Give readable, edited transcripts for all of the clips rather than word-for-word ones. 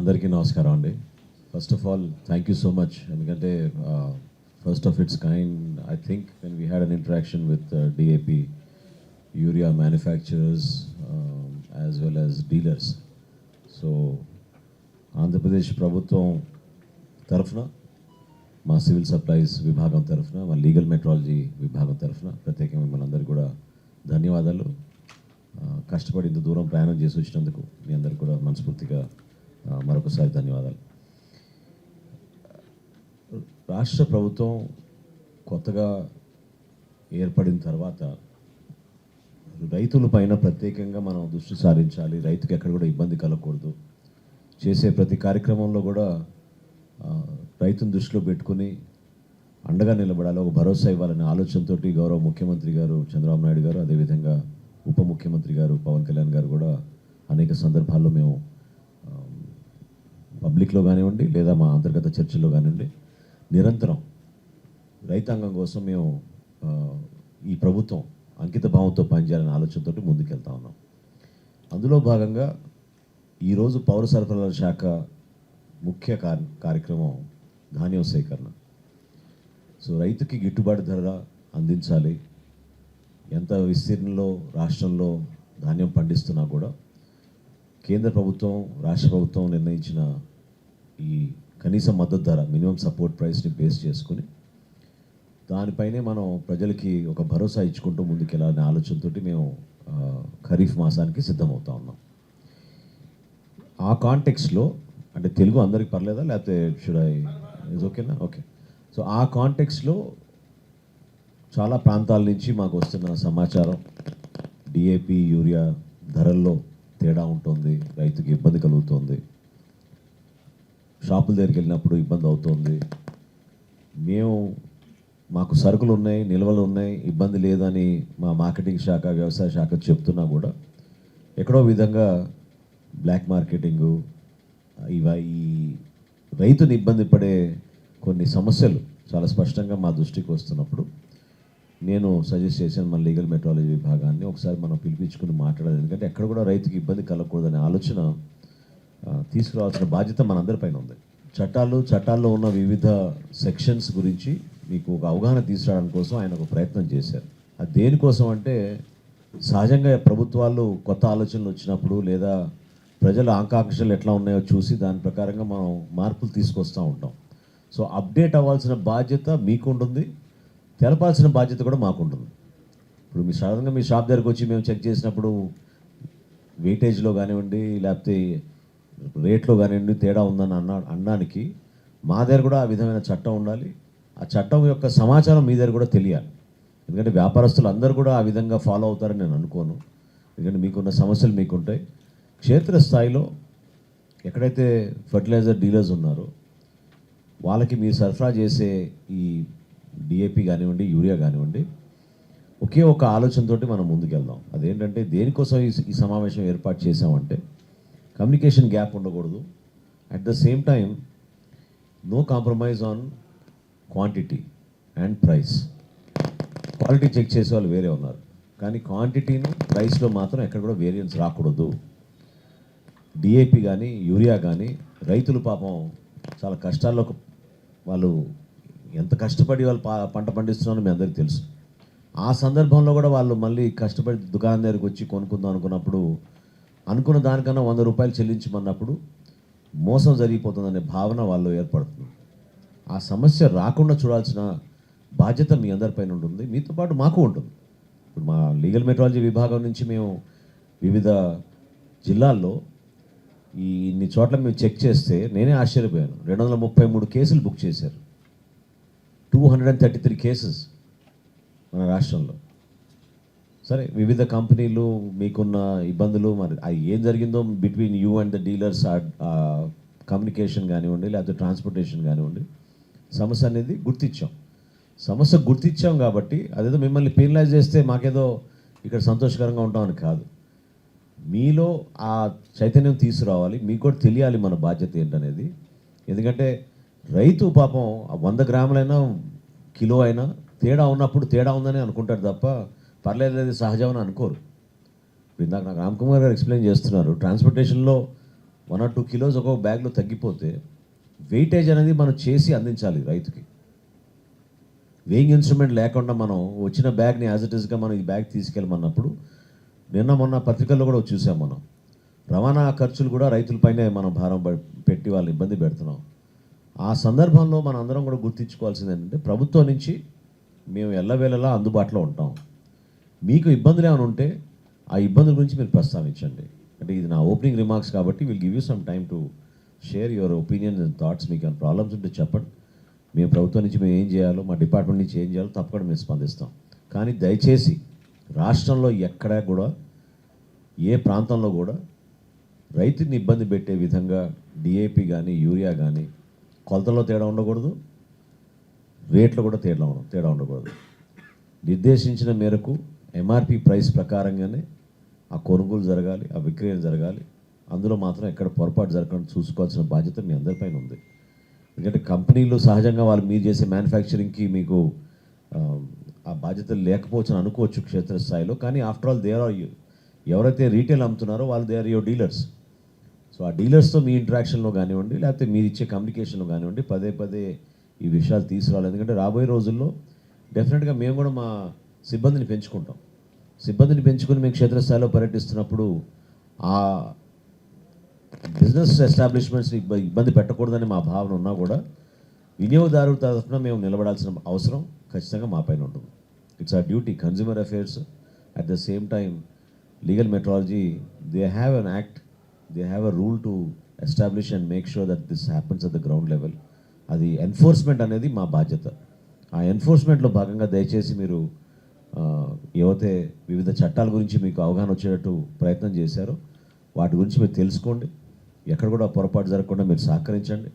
అందరికీ నమస్కారం అండి. First of all thank you so much. ఎందుకంటే first of its kind I think when we had an interaction with DAP urea manufacturers as well as dealers. So Andhra Pradesh ప్రభుత్వం తరఫున, మా civil supplies విభాగం తరఫున, మా లీగల్ మెట్రాలజీ విభాగం తరఫున ప్రత్యేకంగా మిమ్మల్ని అందరికీ కూడా ధన్యవాదాలు. కష్టపడి ఇంత దూరం ప్రయాణం చేసి వచ్చినందుకు మీ అందరికీ కూడా మనస్ఫూర్తిగా మరొకసారి ధన్యవాదాలు. రాష్ట్ర ప్రభుత్వం కొత్తగా ఏర్పడిన తర్వాత రైతుల పైన ప్రత్యేకంగా మనం దృష్టి సారించాలి, రైతుకి ఎక్కడ కూడా ఇబ్బంది కలగకూడదు. చేసే ప్రతి కార్యక్రమంలో కూడా రైతును దృష్టిలో పెట్టుకుని అండగా నిలబడాలి, ఒక భరోసా ఇవ్వాలనే ఆలోచనతో గౌరవ ముఖ్యమంత్రి గారు చంద్రబాబు నాయుడు గారు, అదేవిధంగా ఉప ముఖ్యమంత్రి గారు పవన్ కళ్యాణ్ గారు కూడా అనేక సందర్భాల్లో మేము పబ్లిక్లో కానివ్వండి లేదా మా అంతర్గత చర్చల్లో కానివ్వండి నిరంతరం రైతాంగం కోసం మేము ఈ ప్రభుత్వం అంకిత భావంతో పనిచేయాలనే ఆలోచనతో ముందుకెళ్తా ఉన్నాం. అందులో భాగంగా ఈరోజు పౌర సరఫరాల శాఖ ముఖ్య కార్యక్రమం ధాన్యం సేకరణ. సో రైతుకి గిట్టుబాటు ధర అందించాలి. ఎంత విస్తీర్ణంలో రాష్ట్రంలో ధాన్యం పండిస్తున్నా కూడా కేంద్ర ప్రభుత్వం రాష్ట్ర ప్రభుత్వం నిర్ణయించిన ఈ కనీస మద్దతు ధర మినిమం సపోర్ట్ ప్రైస్ని బేస్ చేసుకుని దానిపైనే మనం ప్రజలకి ఒక భరోసా ఇచ్చుకుంటూ ముందుకెళ్ళాలనే ఆలోచనతో మేము ఖరీఫ్ మాసానికి సిద్ధమవుతా ఉన్నాం. ఆ కాంటెక్స్లో అంటే తెలుగు అందరికి పర్లేదా లేకపోతే షుడ్ ఐ ఇస్ ఓకేనా? ఓకే. సో ఆ కాంటెక్స్లో చాలా ప్రాంతాల నుంచి మాకు వస్తున్న సమాచారం డిఏపి యూరియా ధరల్లో తేడా ఉంటుంది, రైతుకి ఇబ్బంది కలుగుతుంది, షాపుల దగ్గరికి వెళ్ళినప్పుడు ఇబ్బంది అవుతుంది, మాకు సరుకులు ఉన్నాయి, నిల్వలు ఉన్నాయి, ఇబ్బంది లేదని మా మార్కెటింగ్ శాఖ వ్యవసాయ శాఖ చెప్తున్నా కూడా ఎక్కడో విధంగా బ్లాక్ మార్కెటింగు ఈ రైతుని ఇబ్బంది పడే కొన్ని సమస్యలు చాలా స్పష్టంగా మా దృష్టికి వస్తున్నప్పుడు నేను సజెస్ట్ చేశాను మన లీగల్ మెట్రాలజీ విభాగాన్ని ఒకసారి మనం పిలిపించుకుని మాట్లాడాలి. ఎందుకంటే ఎక్కడ కూడా రైతుకి ఇబ్బంది కలగకూడదనే ఆలోచన తీసుకురావాల్సిన బాధ్యత మనందరిపైన ఉంది. చట్టాల్లో ఉన్న వివిధ సెక్షన్స్ గురించి మీకు ఒక అవగాహన తీసుకురావడం కోసం ఆయన ఒక ప్రయత్నం చేశారు. అది దేనికోసం అంటే సహజంగా ప్రభుత్వాలు కొత్త ఆలోచనలు వచ్చినప్పుడు లేదా ప్రజల ఆకాంక్షలు ఎట్లా ఉన్నాయో చూసి దాని ప్రకారంగా మనం మార్పులు తీసుకొస్తూ ఉంటాం. సో అప్డేట్ అవ్వాల్సిన బాధ్యత మీకు ఉంటుంది, తెలపాల్సిన బాధ్యత కూడా మాకుంటుంది. ఇప్పుడు మీ సాధారణంగా మీ షాప్ దగ్గరకు వచ్చి మేము చెక్ చేసినప్పుడు వెయిటేజ్లో కానివ్వండి లేకపోతే రేట్లో కానివ్వండి తేడా ఉందని అనడానికి మా దగ్గర కూడా ఆ విధమైన చట్టం ఉండాలి. ఆ చట్టం యొక్క సమాచారం మీ దగ్గర కూడా తెలియాలి. ఎందుకంటే వ్యాపారస్తులు అందరూ కూడా ఆ విధంగా ఫాలో అవుతారని నేను అనుకోను. ఎందుకంటే మీకున్న సమస్యలు మీకుంటాయి. క్షేత్రస్థాయిలో ఎక్కడైతే ఫర్టిలైజర్ డీలర్స్ ఉన్నారో వాళ్ళకి మీరు సరఫరా చేసే ఈ డిఏపి కానివ్వండి యూరియా కానివ్వండి ఒకే ఒక ఆలోచనతోటి మనం ముందుకెళ్దాం. అదేంటంటే దేనికోసం ఈ సమావేశం ఏర్పాటు చేసామంటే కమ్యూనికేషన్ గ్యాప్ ఉండకూడదు, at the same time no compromise on quantity and price. Quality check చేసే వాళ్ళు వేరే ఉన్నారు, కానీ క్వాంటిటీని ప్రైస్లో మాత్రం ఎక్కడ కూడా వేరియన్స్ రాకూడదు. డిఏపి కానీ యూరియా కానీ రైతులు పాపం చాలా కష్టాల్లో వాళ్ళు ఎంత కష్టపడి వాళ్ళు పంట పండిస్తున్నారో మీ అందరికీ తెలుసు. ఆ సందర్భంలో కూడా వాళ్ళు మళ్ళీ కష్టపడి దుకాణం దగ్గరికి వచ్చి కొనుక్కుందాం అనుకున్నప్పుడు అనుకున్న దానికన్నా 100 రూపాయలు చెల్లించమన్నప్పుడు మోసం జరిగిపోతుందనే భావన వాళ్ళు ఏర్పడుతుంది. ఆ సమస్య రాకుండా చూడాల్సిన బాధ్యత మీ అందరిపైన ఉంటుంది, మీతో పాటు మాకు ఉంటుంది. ఇప్పుడు మా లీగల్ మెట్రాలజీ విభాగం నుంచి మేము వివిధ జిల్లాల్లో ఇన్ని చోట్ల మేము చెక్ చేస్తే నేనే ఆశ్చర్యపోయాను. 233 కేసులు బుక్ చేశారు, 233 కేసెస్ మన రాష్ట్రంలో. సరే వివిధ కంపెనీలు మీకున్న ఇబ్బందులు మరి అది ఏం జరిగిందో between you and the dealers communication కానివ్వండి లేకపోతే ట్రాన్స్పోర్టేషన్ కానివ్వండి సమస్య అనేది సమస్య గుర్తించాం కాబట్టి అదేదో మిమ్మల్ని పెనలైజ్ చేస్తే మాకేదో ఇక్కడ సంతోషకరంగా ఉంటామని కాదు. మీలో ఆ చైతన్యం తీసుకురావాలి, మీకు కూడా తెలియాలి మన బాధ్యత ఏంటనేది. ఎందుకంటే రైతు పాపం 100 గ్రాములైనా కిలో అయినా తేడా ఉన్నప్పుడు తేడా ఉందని అనుకుంటారు తప్ప పర్లేదు సహజమని అనుకోరు. ఇందాక నాకు రామ్ కుమార్ గారు ఎక్స్ప్లెయిన్ చేస్తున్నారు, ట్రాన్స్పోర్టేషన్లో 1 or 2 కిలోస్ ఒక్కొక్క బ్యాగ్లో తగ్గిపోతే వెయిటేజ్ అనేది మనం చేసి అందించాలి రైతుకి. వేయింగ్ ఇన్స్ట్రుమెంట్ లేకుండా మనం వచ్చిన బ్యాగ్ని యాజ్ ఇట్ ఈస్గా మనం ఈ బ్యాగ్ తీసుకెళ్ళమన్నప్పుడు మొన్న పత్రికల్లో కూడా చూసాం మనం. రవాణా ఖర్చులు కూడా రైతులపైనే మనం భారం పెట్టి వాళ్ళని ఇబ్బంది పెడుతున్నాం. ఆ సందర్భంలో మనం అందరం కూడా గుర్తించుకోవాల్సింది ఏంటంటే ప్రభుత్వం నుంచి మేము ఎల్లవేళలా అందుబాటులో ఉంటాం. మీకు ఇబ్బందులు ఏమైనా ఉంటే ఆ ఇబ్బందుల గురించి మీరు ప్రస్తావించండి. అంటే ఇది నా ఓపెనింగ్ రిమార్క్స్ కాబట్టి will give you some time to share your opinions and thoughts. మీకు ఏమైనా ప్రాబ్లమ్స్ ఉంటే చెప్పండి. మేము ప్రభుత్వం నుంచి మేము ఏం చేయాలో, మా డిపార్ట్మెంట్ నుంచి ఏం చేయాలో తప్పకుండా మేము స్పందిస్తాం. కానీ దయచేసి రాష్ట్రంలో ఎక్కడా కూడా ఏ ప్రాంతంలో కూడా రైతుని ఇబ్బంది పెట్టే విధంగా డిఏపి కానీ యూరియా కానీ కొలతలో తేడా ఉండకూడదు, రేట్లో కూడా తేడా ఉండకూడదు. నిర్దేశించిన మేరకు ఎంఆర్పి ప్రైస్ ప్రకారంగానే ఆ కొనుగోలు జరగాలి, ఆ విక్రయం జరగాలి. అందులో మాత్రం ఎక్కడ పొరపాటు జరగకుండా చూసుకోవాల్సిన బాధ్యత మీ అందరిపైన ఉంది. ఎందుకంటే కంపెనీలు సహజంగా వాళ్ళు మీరు చేసే మ్యానుఫ్యాక్చరింగ్కి మీకు ఆ బాధ్యతలు లేకపోవచ్చు అనుకోవచ్చు క్షేత్రస్థాయిలో. కానీ ఆఫ్టర్ ఆల్ దే ఆర్ ఎవరైతే రీటైల్ అమ్ముతున్నారో వాళ్ళు they are your dealers. So ఆ డీలర్స్తో మీ ఇంటరాక్షన్లో కానివ్వండి, లేకపోతే మీరు ఇచ్చే కమ్యూనికేషన్లో కానివ్వండి, పదే పదే ఈ విషయాలు తీసుకురావాలి. ఎందుకంటే రాబోయే రోజుల్లో డెఫినెట్గా మేము కూడా మా సిబ్బందిని పెంచుకుంటాం. సిబ్బందిని పెంచుకుని మేము క్షేత్రస్థాయిలో పర్యటిస్తున్నప్పుడు ఆ బిజినెస్ ఎస్టాబ్లిష్మెంట్స్ని ఇబ్బంది పెట్టకూడదని మా భావన ఉన్నా కూడా వినియోగదారుల తరఫున మేము నిలబడాల్సిన అవసరం ఖచ్చితంగా మా పైన ఉంటుంది. It's our duty. Consumer affairs at the same time legal metrology they have an act, they have a rule to establish and make sure that this happens at the ground level. అది enforcement అనేది మా బాధ్యత. ఆ ఎన్ఫోర్స్మెంట్లో భాగంగా దయచేసి మీరు ఏవైతే వివిధ చట్టాల గురించి మీకు అవగాహన వచ్చేటట్టు ప్రయత్నం చేశారో వాటి గురించి మీరు తెలుసుకోండి. ఎక్కడ కూడా పొరపాటు జరగకుండా మీరు సహకరించండి.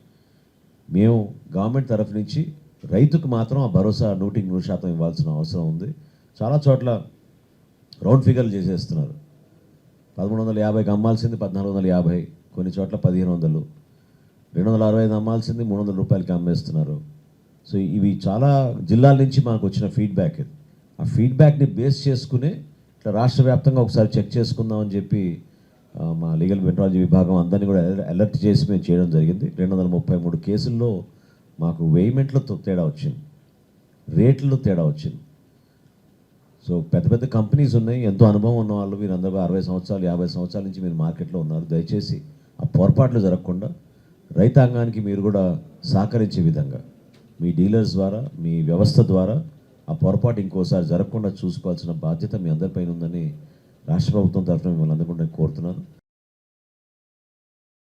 మేము గవర్నమెంట్ తరఫు నుంచి రైతుకు మాత్రం ఆ భరోసా 100% ఇవ్వాల్సిన అవసరం ఉంది. చాలా చోట్ల రౌండ్ ఫిగర్లు చేసేస్తున్నారు. 1350కి అమ్మాల్సింది 1450, కొన్ని చోట్ల 1500, 265 అమ్మాల్సింది 300 రూపాయలకి అమ్మేస్తున్నారు. సో ఇవి చాలా జిల్లాల నుంచి మాకు వచ్చిన ఫీడ్బ్యాక్. ఇది ఆ ఫీడ్బ్యాక్ని బేస్ చేసుకునే ఇట్లా రాష్ట్ర వ్యాప్తంగా ఒకసారి చెక్ చేసుకుందామని చెప్పి మా లీగల్ మెట్రాలజీ విభాగం అందరినీ కూడా అలర్ట్ చేసి మేము చేయడం జరిగింది. 233 కేసుల్లో మాకు వేయిమెంట్లో తేడా వచ్చింది, రేట్లలో తేడా వచ్చింది. సో పెద్ద పెద్ద కంపెనీస్ ఉన్నాయి, ఎంతో అనుభవం ఉన్న వాళ్ళు, మీరు అందరూ 60 సంవత్సరాలు 50 సంవత్సరాల నుంచి మీరు మార్కెట్లో ఉన్నారు. దయచేసి ఆ పొరపాట్లు జరగకుండా రైతాంగానికి మీరు కూడా సహకరించే విధంగా మీ డీలర్స్ ద్వారా, మీ వ్యవస్థ ద్వారా ఆ పొరపాటు ఇంకోసారి జరగకుండా చూసుకోవాల్సిన బాధ్యత మీ అందరిపైన ఉందని రాష్ట్ర ప్రభుత్వం తరఫున మిమ్మల్ని అందకుండా కోరుతున్నాను.